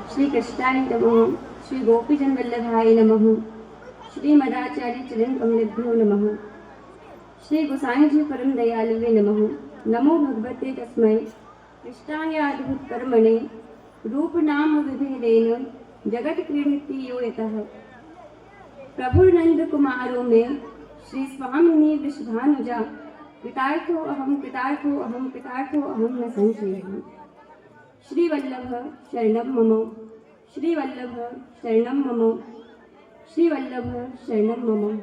श्री कृष्णाय नमः। श्री गोपीजन वल्लभाय नमः। श्री मदाचार्य चरण कमलेभ्यो नमः। श्री गोसाई जी परम दयालुवे नमः। नमो भगवते तस्मै कृष्णाय अद्भुत कर्मणे रूप नाम विभेदेन जगत क्रीडति यो यतः। प्रभु नंद कुमारों में श्री स्वामिनी वृषभानुजा कृतार्थो अहम कृतार्थो अहम कृतार्थो अहम न संशयः। श्री वल्लभ शरणं मम। श्री वल्लभ शरणं मम। श्री वल्लभ शरणं मम।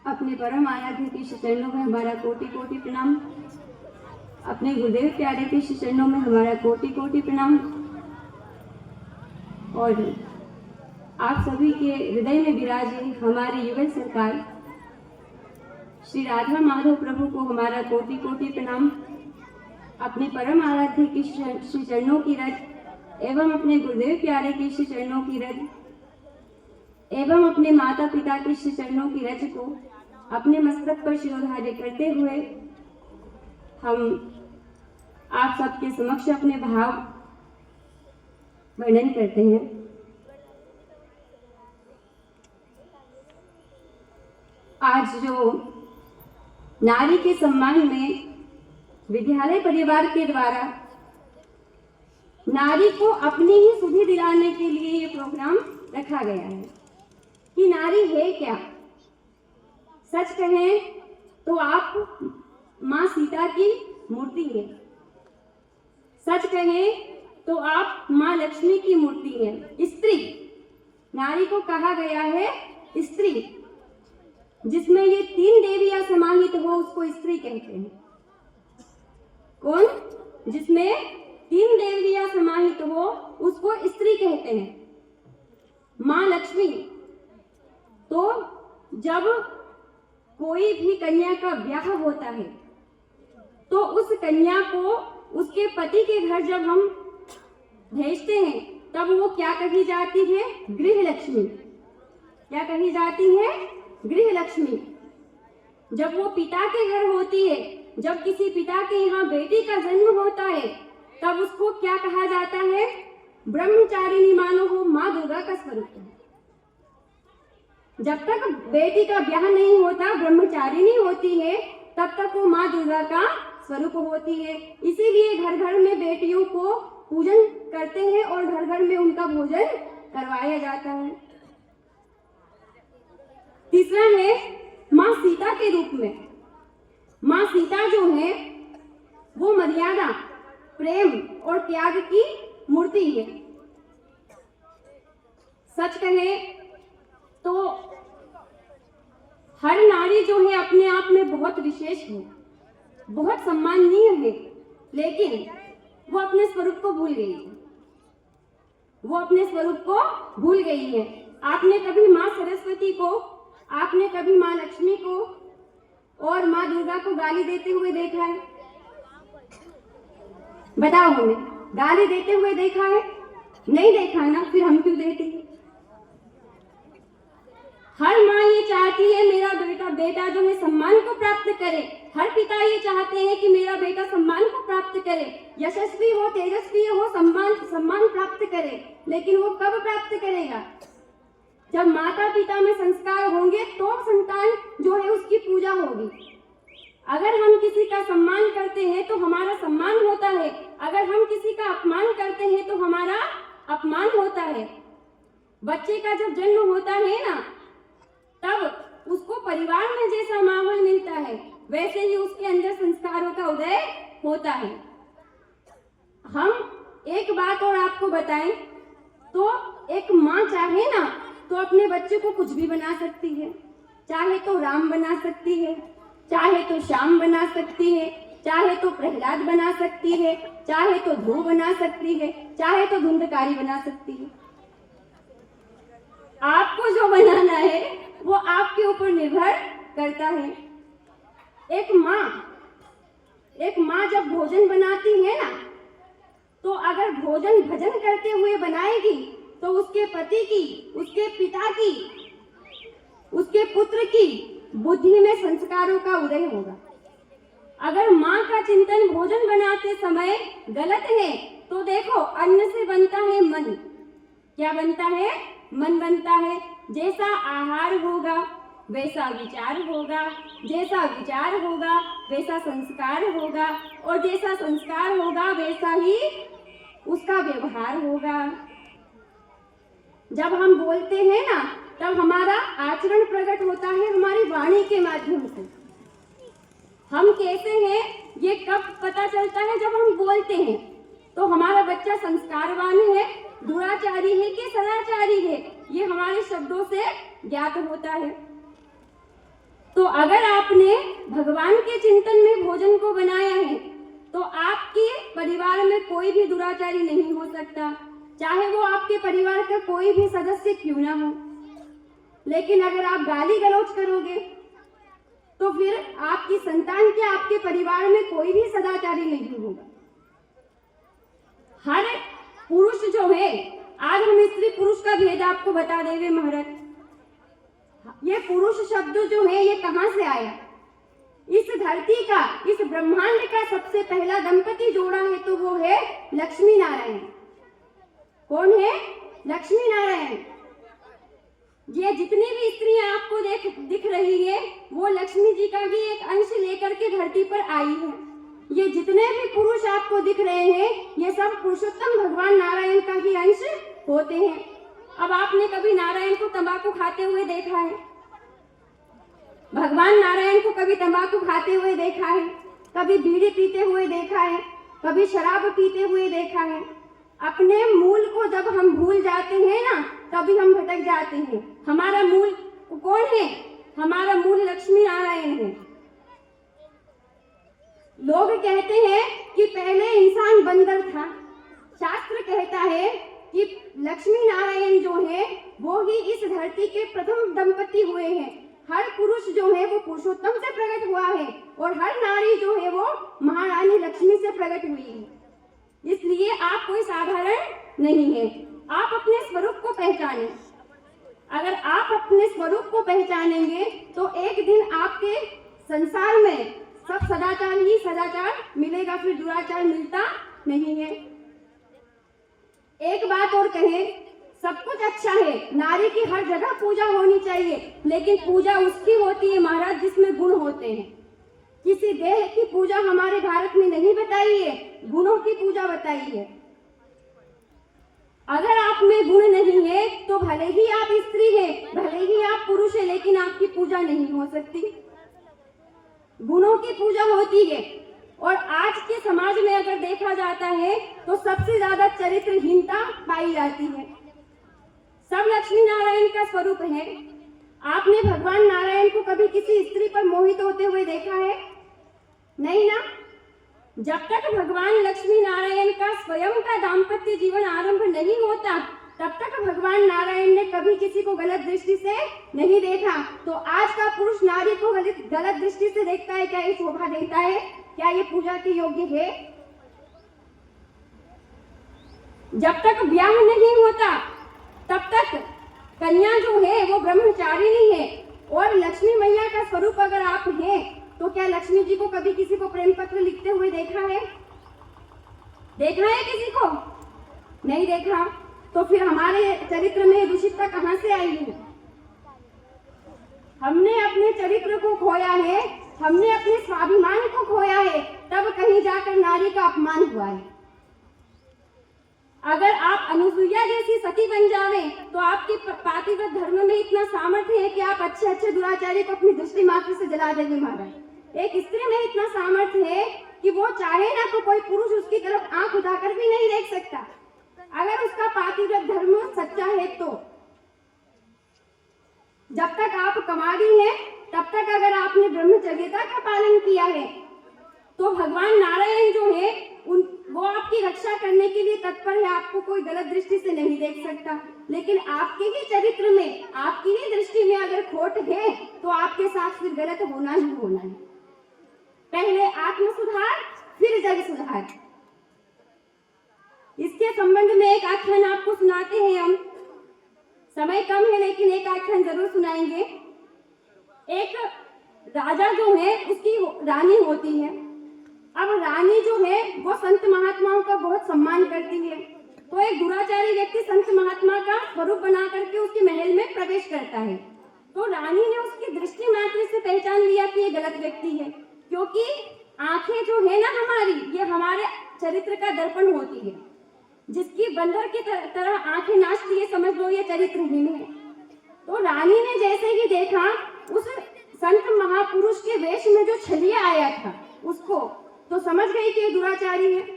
अपने परम आराध्य के चरणों में हमारा कोटि कोटि प्रणाम। अपने गुरुदेव प्यारे के चरणों में हमारा कोटि कोटि प्रणाम। और आप सभी के हृदय में विराजे हमारे युगल सरकार श्री राधा माधव प्रभु को हमारा कोटि कोटि प्रणाम। अपने परम आराध्य के श्री चरणों की रज एवं अपने गुरुदेव प्यारे के श्री चरणों की रज एवं अपने माता पिता के श्री चरणों की रज को अपने मस्तक पर शिरोधार्य करते हुए हम आप सबके समक्ष अपने भाव वर्णन करते हैं। आज जो नारी के सम्मान में विद्यालय परिवार के द्वारा नारी को अपनी ही सुधि दिलाने के लिए ये प्रोग्राम रखा गया है कि नारी है क्या। सच कहें तो आप माँ सीता की मूर्ति है। सच कहें तो आप माँ लक्ष्मी की मूर्ति है। स्त्री, नारी को कहा गया है स्त्री। जिसमें ये तीन देवियां समाहित हो उसको स्त्री कहते हैं। कौन? जिसमें तीन देवियां समाहित हो उसको स्त्री कहते हैं। माँ लक्ष्मी, तो जब कोई भी कन्या का ब्याह होता है तो उस कन्या को उसके पति के घर जब हम भेजते हैं तब वो क्या कही जाती है? गृह लक्ष्मी। क्या कही जाती है? गृह लक्ष्मी। जब वो पिता के घर होती है, जब किसी पिता के यहाँ बेटी का जन्म होता है तब उसको क्या कहा जाता है? ब्रह्मचारिणी मानो हो माँ दुर्गा का स्वरूप है। जब तक बेटी का ब्याह नहीं होता, ब्रह्मचारिणी होती है, तब तक वो माँ दुर्गा का स्वरूप होती है। इसीलिए घर घर में बेटियों को पूजन करते हैं और घर घर में उनका भोजन करवाया जाता है। तीसरा है माँ सीता के रूप में। माँ सीता जो है वो मर्यादा, प्रेम और त्याग की मूर्ति है। सच कहे तो हर नारी जो है अपने आप में बहुत विशेष है, बहुत सम्माननीय है, लेकिन वो अपने स्वरूप को भूल गई है। वो अपने स्वरूप को भूल गई है। आपने कभी माँ सरस्वती को, आपने कभी माँ लक्ष्मी को और माँ दुर्गा को गाली देते हुए देखा है? बताओ, हमें गाली देते हुए देखा है? नहीं देखा ना, फिर हम क्यों देते हैं? हर माँ ये चाहती है मेरा बेटा जो है सम्मान को प्राप्त करे। हर पिता ये चाहते हैं कि मेरा बेटा सम्मान को प्राप्त करे, यशस्वी हो, तेजस्वी हो, सम्मान प्राप्त करे। लेकिन वो कब प्राप्त करेगा? जब माता पिता में संस्कार होंगे तो संतान जो है उसकी पूजा होगी। अगर हम किसी का सम्मान करते हैं तो हमारा सम्मान होता है, अगर हम किसी का अपमान करते हैं तो हमारा अपमान होता है। बच्चे का जब जन्म होता है ना, तब उसको परिवार में जैसा माहौल मिलता है वैसे ही उसके अंदर संस्कारों का उदय होता है। हम एक बात और आपको बताएं तो एक माँ चाहे ना तो अपने बच्चे को कुछ भी बना सकती है। चाहे तो राम बना सकती है, चाहे तो श्याम बना सकती है, चाहे तो प्रहलाद बना सकती है, चाहे तो ध्रुव बना सकती है, चाहे तो धुंधकारी बना सकती है। आपको जो बनाना है वो आपके ऊपर निर्भर करता है। एक माँ जब भोजन बनाती है ना, तो अगर भोजन भजन करते हुए बनाएगी तो उसके पति की, उसके पिता की, उसके पुत्र की बुद्धि में संस्कारों का उदय होगा। अगर माँ का चिंतन भोजन बनाते समय गलत है तो देखो अन्न से बनता है मन। क्या बनता है? मन बनता है। जैसा आहार होगा वैसा विचार होगा, जैसा विचार होगा वैसा संस्कार होगा, और जैसा संस्कार होगा वैसा ही उसका व्यवहार होगा। जब हम बोलते हैं ना, तब हमारा आचरण प्रकट होता है हमारी वाणी के माध्यम से। हम कैसे हैं ये कब पता चलता है? जब हम बोलते हैं। तो हमारा बच्चा संस्कारवान है, दुराचारी है कि सदाचारी है, ये हमारे शब्दों से ज्ञात होता है। तो अगर आपने भगवान के चिंतन में भोजन को बनाया है तो आपके परिवार में कोई भी दुराचारी नहीं हो सकता, चाहे वो आपके परिवार का कोई भी सदस्य क्यों ना हो। लेकिन अगर आप गाली गलौज करोगे तो फिर आपकी संतान के, आपके परिवार में कोई भी सदाचारी नहीं होगा। हर पुरुष जो है, आज हम स्त्री पुरुष का भेद आपको बता देंगे महाराज। ये पुरुष शब्द जो है ये कहां से आया? इस धरती का, इस ब्रह्मांड का सबसे पहला दंपति जोड़ा है तो वो है लक्ष्मी नारायण। कौन है? लक्ष्मी नारायण। ये जितनी भी स्त्रियां आपको दिख रही है वो लक्ष्मी जी का ही एक अंश लेकर के धरती पर आई है। ये जितने भी पुरुष आपको दिख रहे हैं ये सब पुरुषोत्तम भगवान नारायण का ही अंश होते हैं। अब आपने कभी नारायण को तंबाकू खाते हुए देखा है? भगवान नारायण को कभी तंबाकू खाते हुए देखा है? कभी बीड़ी पीते हुए देखा है? कभी शराब पीते हुए देखा है? अपने मूल को जब हम भूल जाते हैं ना, तभी हम भटक जाते हैं। हमारा मूल कौन है? हमारा मूल लक्ष्मी नारायण है। लोग कहते हैं कि पहले इंसान बंदर था। शास्त्र कहता है कि लक्ष्मी नारायण जो है वो ही इस धरती के प्रथम दंपति हुए हैं। हर पुरुष जो है वो पुरुषोत्तम से प्रकट हुआ है और हर नारी जो है वो महारानी लक्ष्मी से प्रकट हुई है। इसलिए आप कोई साधारण नहीं है। आप अपने स्वरूप को पहचानें। अगर आप अपने स्वरूप को पहचानेंगे तो एक दिन आपके संसार में सब सदाचार ही सदाचार मिलेगा, फिर दुराचार मिलता नहीं है। एक बात और कहें, सब कुछ अच्छा है, नारी की हर जगह पूजा होनी चाहिए, लेकिन पूजा उसकी होती है महाराज जिसमें गुण होते हैं। किसी देह की पूजा हमारे भारत में नहीं बताई है, गुणों की पूजा बताई है। अगर आप में गुण नहीं है तो भले ही आप स्त्री है, भले ही आप पुरुष है, लेकिन आपकी पूजा नहीं हो सकती। गुणों की पूजा होती है। और आज के समाज में अगर देखा जाता है तो सबसे ज्यादा चरित्रहीनता पाई जाती है। सब लक्ष्मी नारायण का स्वरूप है। आपने भगवान नारायण को कभी किसी स्त्री पर मोहित होते हुए देखा है? नहीं ना। जब तक भगवान लक्ष्मी नारायण का स्वयं का दाम्पत्य जीवन आरंभ नहीं होता तब तक भगवान नारायण ने कभी किसी को गलत दृष्टि से नहीं देखा। तो आज का पुरुष नारी को गलत दृष्टि से देखता है, क्या ये शोभा देता है? क्या ये पूजा के योग्य है? जब तक ब्याह नहीं होता तब तक कन्या जो है वो ब्रह्मचारिणी है। और लक्ष्मी मैया का स्वरूप अगर आप हैं तो क्या लक्ष्मी जी को कभी किसी को प्रेम पत्र लिखते हुए देखा है? देखा है किसी को? नहीं देखा। तो फिर हमारे चरित्र में दूषितता कहां से आई है? हमने अपने चरित्र को खोया है, हमने अपने स्वाभिमान को खोया है, तब कहीं जाकर नारी का अपमान हुआ है। अगर आप अनुसुईया जैसी सती बन जावे तो आपके पातिव्रत धर्म में इतना सामर्थ्य है कि आप अच्छे अच्छे दुराचारी को अपनी दृष्टि मात्र से जला देंगे महाराज। एक स्त्री में इतना सामर्थ्य है कि वो चाहे ना तो कोई पुरुष उसकी तरफ आंख उठाकर भी नहीं देख सकता, अगर उसका पातिव्रत धर्म सच्चा है तो। जब तक आप कुंवारी हैं तब तक अगर आपने ब्रह्मचर्यता का पालन किया है तो भगवान नारायण जो है वो आपकी रक्षा करने के लिए तत्पर है, आपको कोई गलत दृष्टि से नहीं देख सकता। लेकिन आपके ही चरित्र में, आपकी ही दृष्टि में अगर खोट है तो आपके साथ फिर गलत होना ही होना है। पहले आत्म सुधार फिर जग सुधार। इसके संबंध में एक आख्यान आपको सुनाते हैं हम। समय कम है लेकिन एक आख्यान जरूर सुनाएंगे। एक राजा जो है उसकी रानी होती है। अब रानी जो है वो संत महात्माओं का बहुत सम्मान करती है। दुराचारी व्यक्ति संत महात्मा का स्वरूप बना करके उसके महल में प्रवेश करता है। तो रानी ने उसकी दृष्टि मात्र से पहचान लिया कि ये गलत व्यक्ति है, क्योंकि आंखें जो है ना हमारी, ये हमारे चरित्र का दर्पण होती है। जिसकी बंदर की तरह आंखें नाचती है, समझ लो ये चरित्रहीन है। तो रानी ने जैसे ही देखा उस संत महापुरुष के वेश में जो छलिया आया था उसको, तो समझ गई कि ये दुराचारी है।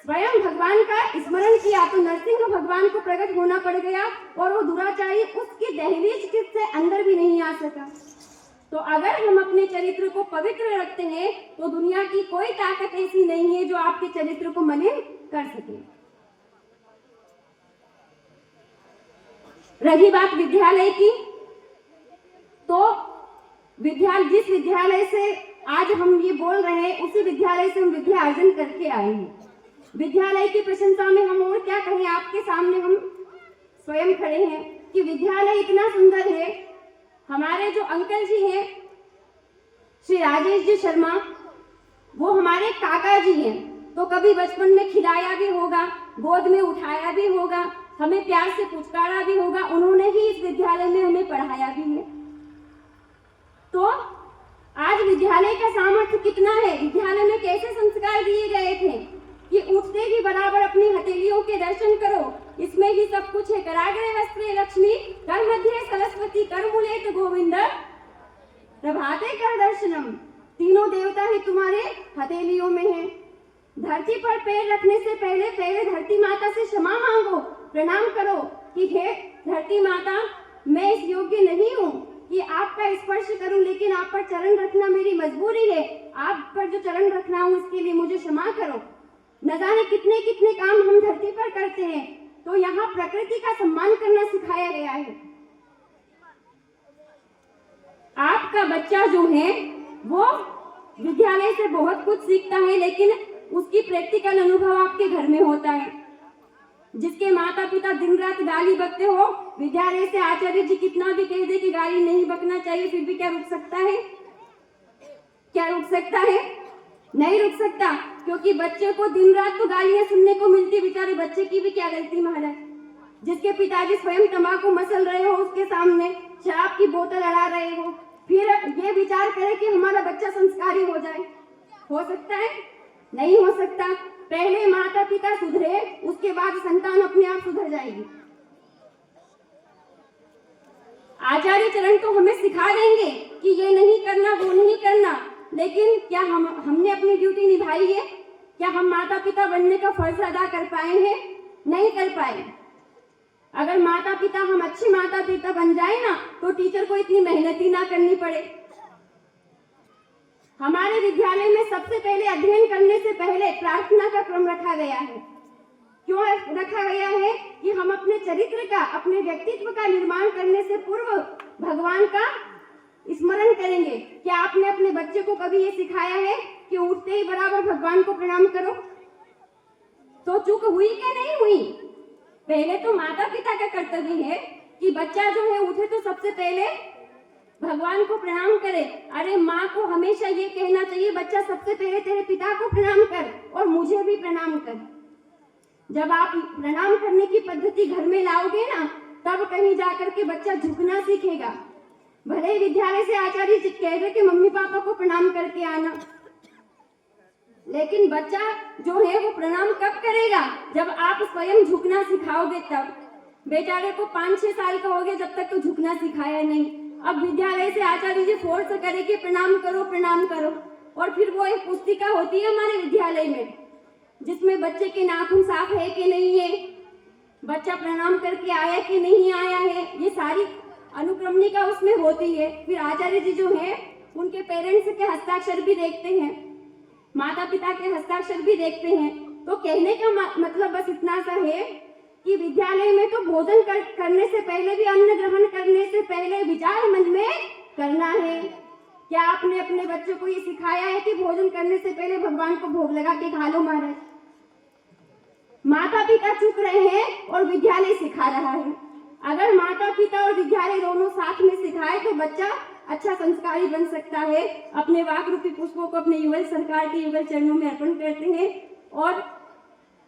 स्वयं भगवान का स्मरण किया तो नरसिंह भगवान को प्रकट होना पड़ गया और वो दुराचारी उसकी दहलीज से अंदर भी नहीं आ सका। तो अगर हम अपने चरित्र को पवित्र रखते हैं तो दुनिया की कोई ताकत ऐसी नहीं है जो आपके चरित्र को मलिन कर सके। रही बात विद्यालय की, तो जिस विद्यालय से आज हम ये बोल रहे हैं उसी विद्यालय से हम विद्या अर्जन करके आए हैं। विद्यालय की प्रशंसा में हम और क्या कहें, आपके सामने हम स्वयं खड़े हैं कि विद्यालय इतना सुंदर है। हमारे जो अंकल जी हैं श्री राजेश जी शर्मा, वो हमारे काका जी हैं। तो कभी बचपन में खिलाया भी होगा, गोद में उठाया भी होगा, हमें प्यार से पुचकारा भी होगा। उन्होंने ही इस विद्यालय में हमें पढ़ाया भी है। तो आज विद्यालय का सामर्थ्य कितना है, विद्यालय में कैसे संस्कार दिए गए थे कि उठते ही बराबर अपनी हथेलियों के दर्शन करो, इसमें ही सब कुछ है। कराग्रे वस्त्रे लक्ष्मी, कर मध्य सरस्वती, कर मूले गोविंद, प्रभाते कर दर्शनम। तीनों देवता ही तुम्हारे हथेलियों में है। धरती पर पैर रखने से पहले धरती माता से क्षमा मांगो, प्रणाम करो कि हे धरती माता, मैं इस योग्य नहीं हूँ कि आपका स्पर्श करूं, लेकिन आप पर चरण रखना मेरी मजबूरी है। आप पर जो चरण रखना हूं इसके लिए मुझे क्षमा करो। न जाने कितने कितने काम हम धरती पर करते हैं। तो यहाँ प्रकृति का सम्मान करना सिखाया गया है। आपका बच्चा जो है वो विद्यालय से बहुत कुछ सीखता है, लेकिन उसकी प्रैक्टिकल अनुभव आपके घर में होता है। जिसके माता पिता दिन रात गाली बकते हो, विद्यालय से आचार्य जी कितना भी कह दे कि गाली नहीं बकना चाहिए, फिर भी क्या रुक सकता है? क्या रुक सकता है? नहीं रुक सकता, क्योंकि बच्चे को दिन रात तो गालियां सुनने को मिलती। बेचारे बच्चे की भी क्या गलती महाराज। जिसके पिताजी स्वयं तंबाकू मसल रहे हो, उसके सामने शराब की बोतल अड़ा रहे हो, फिर ये विचार करे कि हमारा बच्चा संस्कारी हो जाए। हो सकता है? नहीं हो सकता। पहले माता पिता सुधरे, उसके बाद संतान अपने आप सुधर जाएगी। आचार्य चरण तो हमें सिखा देंगे कि ये नहीं करना, वो नहीं करना, लेकिन क्या हमने अपनी ड्यूटी निभाई है? क्या हम माता पिता बनने का फर्ज अदा कर पाए हैं? नहीं कर पाए। अगर माता पिता हम अच्छे माता पिता बन जाए ना, तो टीचर को इतनी मेहनत ही ना करनी पड़े। हमारे विद्यालय में सबसे पहले अध्ययन करने से पहले प्रार्थना का क्रम रखा गया है। क्यों रखा गया है? कि हम अपने चरित्र का, अपने व्यक्तित्व का निर्माण करने से पूर्व भगवान का स्मरण करेंगे। क्या आपने अपने बच्चे को कभी ये सिखाया है कि उठते ही बराबर भगवान को प्रणाम करो? तो चूक हुई क्या नहीं हुई? पहले तो माता पिता का कर्तव्य है कि बच्चा जो है उठे तो सबसे पहले भगवान को प्रणाम करे। अरे माँ को हमेशा ये कहना चाहिए, बच्चा सबसे पहले तेरे पिता को प्रणाम कर और मुझे भी प्रणाम कर। जब आप प्रणाम करने की पद्धति घर में लाओगे ना, तब कहीं जाकर के बच्चा झुकना सीखेगा। भले ही विद्यालय से आचार्य जी कह रहे कि मम्मी पापा को प्रणाम करके आना, लेकिन बच्चा जो है वो प्रणाम कब करेगा? जब आप स्वयं झुकना सिखाओगे तब। बेचारे को 5-6 साल का हो गया, जब तक तो झुकना सिखाया नहीं। अब विद्यालय से आचार्य जी फोर्स करे कि प्रणाम करो प्रणाम करो, और फिर वो एक पुस्तिका होती है हमारे विद्यालय में जिसमें बच्चे के नाखून साफ है कि नहीं है, बच्चा प्रणाम करके आया कि नहीं आया है, ये सारी अनुक्रमणिका उसमें होती है। फिर आचार्य जी जो है उनके पेरेंट्स के हस्ताक्षर भी देखते हैं, माता पिता के हस्ताक्षर भी देखते हैं। तो कहने का मतलब बस इतना सा है कि विद्यालय में तो भोजन करने से पहले भी, अन्न ग्रहण करने से पहले विचार मन में करना है। क्या आपने अपने बच्चों को ये सिखाया है कि भोजन करने से पहले भगवान को भोग लगा के खा लो महाराज? माता पिता चुप रहे हैं और विद्यालय सिखा रहा है। अगर माता पिता और विद्यालय दोनों साथ में सिखाए तो बच्चा अच्छा संस्कारी बन सकता है। अपने वाक रूपी पुष्पों को अपने युगल सरकार के युगल चरणों में अर्पण करते हैं और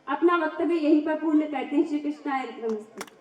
अपना वक्तव्य यहीं पर पूर्ण करते हैं। श्री कृष्णाय नमस्ते।